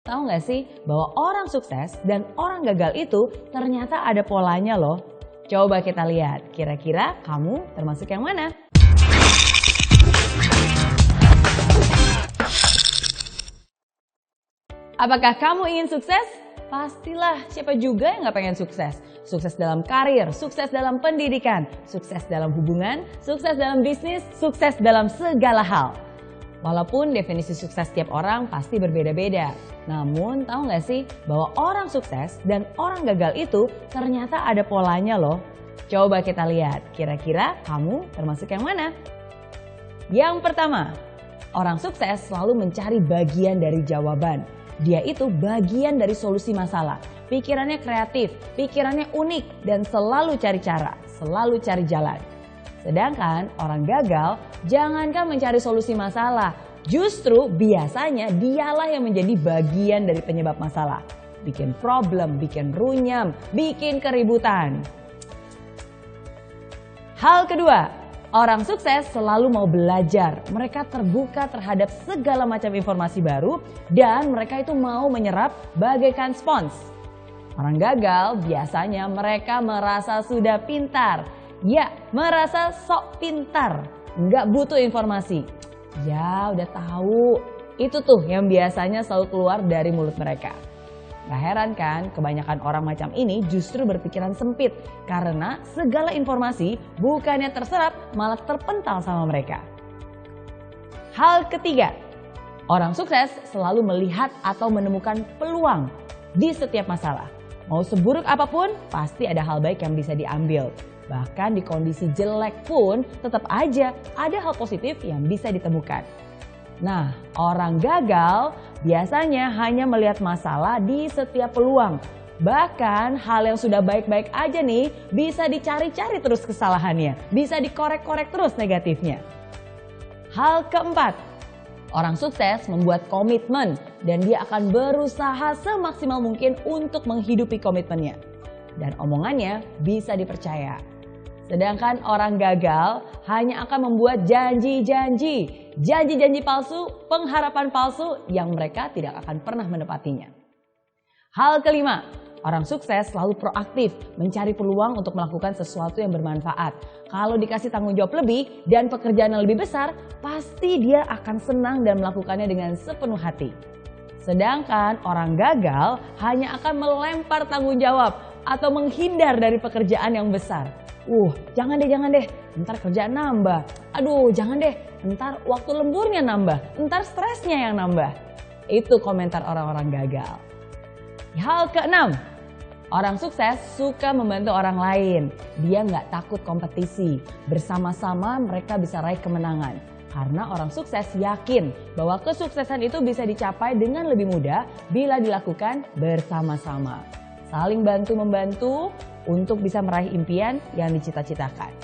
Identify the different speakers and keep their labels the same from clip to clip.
Speaker 1: Tahu nggak sih bahwa orang sukses dan orang gagal itu ternyata ada polanya loh. Coba kita lihat, kira-kira kamu termasuk yang mana? Apakah kamu ingin sukses? Pastilah, siapa juga yang nggak pengen sukses? Sukses dalam karir, sukses dalam pendidikan, sukses dalam hubungan, sukses dalam bisnis, sukses dalam segala hal. Walaupun definisi sukses tiap orang pasti berbeda-beda. Namun tahu nggak sih bahwa orang sukses dan orang gagal itu ternyata ada polanya loh. Coba kita lihat, kira-kira kamu termasuk yang mana? Yang pertama, orang sukses selalu mencari bagian dari jawaban. Dia itu bagian dari solusi masalah. Pikirannya kreatif, pikirannya unik, dan selalu cari cara, selalu cari jalan. Sedangkan orang gagal jangankan mencari solusi masalah, justru biasanya dialah yang menjadi bagian dari penyebab masalah. Bikin problem, bikin runyam, bikin keributan. Hal kedua, orang sukses selalu mau belajar. Mereka terbuka terhadap segala macam informasi baru dan mereka itu mau menyerap bagaikan spons. Orang gagal biasanya mereka merasa sudah pintar. Ya, merasa sok pintar, nggak butuh informasi. Ya, udah tahu. Itu tuh yang biasanya selalu keluar dari mulut mereka. Gak heran kan, kebanyakan orang macam ini justru berpikiran sempit karena segala informasi bukannya terserap, malah terpental sama mereka. Hal ketiga, orang sukses selalu melihat atau menemukan peluang di setiap masalah. Mau seburuk apapun, pasti ada hal baik yang bisa diambil. Bahkan di kondisi jelek pun tetap aja ada hal positif yang bisa ditemukan. Nah, orang gagal biasanya hanya melihat masalah di setiap peluang. Bahkan hal yang sudah baik-baik aja nih bisa dicari-cari terus kesalahannya. Bisa dikorek-korek terus negatifnya. Hal keempat, orang sukses membuat komitmen dan dia akan berusaha semaksimal mungkin untuk menghidupi komitmennya. Dan omongannya bisa dipercaya. Sedangkan orang gagal hanya akan membuat janji-janji palsu, pengharapan palsu yang mereka tidak akan pernah menepatinya. Hal kelima, orang sukses selalu proaktif mencari peluang untuk melakukan sesuatu yang bermanfaat. Kalau dikasih tanggung jawab lebih dan pekerjaan yang lebih besar, pasti dia akan senang dan melakukannya dengan sepenuh hati. Sedangkan orang gagal hanya akan melempar tanggung jawab atau menghindar dari pekerjaan yang besar. Jangan deh, ntar kerjaan nambah. Aduh, jangan deh, ntar waktu lemburnya nambah, ntar stresnya yang nambah. Itu komentar orang-orang gagal. Hal keenam, orang sukses suka membantu orang lain. Dia nggak takut kompetisi. Bersama-sama mereka bisa raih kemenangan. Karena orang sukses yakin bahwa kesuksesan itu bisa dicapai dengan lebih mudah bila dilakukan bersama-sama. Saling bantu-membantu untuk bisa meraih impian yang dicita-citakan.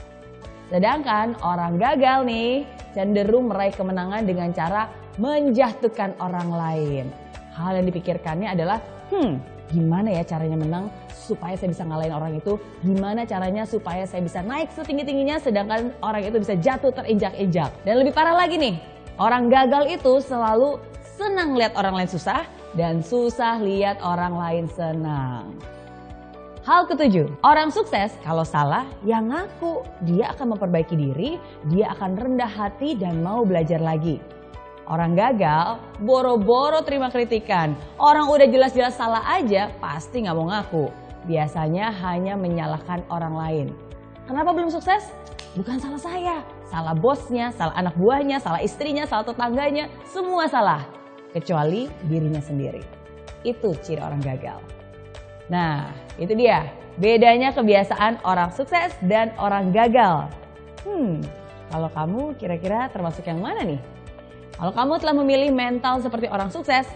Speaker 1: Sedangkan orang gagal nih cenderung meraih kemenangan dengan cara menjatuhkan orang lain. Hal yang dipikirkannya adalah, gimana ya caranya menang supaya saya bisa ngalahin orang itu? Gimana caranya supaya saya bisa naik setinggi-tingginya sedangkan orang itu bisa jatuh terinjak-injak? Dan lebih parah lagi nih, orang gagal itu selalu senang lihat orang lain susah dan susah lihat orang lain senang. Hal ketujuh, orang sukses kalau salah ya ngaku. Dia akan memperbaiki diri, dia akan rendah hati dan mau belajar lagi. Orang gagal boro-boro terima kritikan. Orang udah jelas-jelas salah aja pasti nggak mau ngaku. Biasanya hanya menyalahkan orang lain. Kenapa belum sukses? Bukan salah saya, salah bosnya, salah anak buahnya, salah istrinya, salah tetangganya, semua salah. Kecuali dirinya sendiri. Itu ciri orang gagal. Nah, itu dia bedanya kebiasaan orang sukses dan orang gagal. Kalau kamu kira-kira termasuk yang mana nih? Kalau kamu telah memilih mental seperti orang sukses,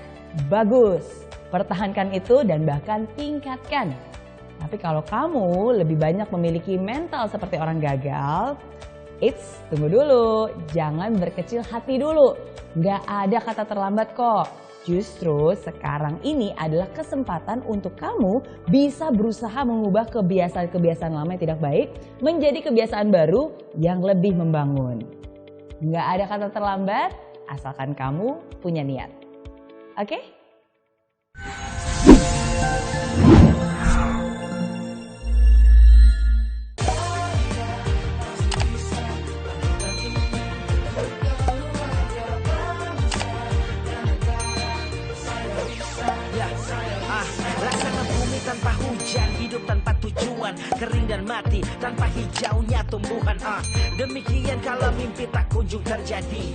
Speaker 1: bagus. Pertahankan itu dan bahkan tingkatkan. Tapi kalau kamu lebih banyak memiliki mental seperti orang gagal, tunggu dulu, jangan berkecil hati dulu. Nggak ada kata terlambat kok. Justru sekarang ini adalah kesempatan untuk kamu bisa berusaha mengubah kebiasaan-kebiasaan lama yang tidak baik menjadi kebiasaan baru yang lebih membangun. Nggak ada kata terlambat, asalkan kamu punya niat. Oke?
Speaker 2: hidup tanpa tujuan, kering dan mati tanpa hijaunya tumbuhan. Demikian kalau mimpi tak kunjung terjadi.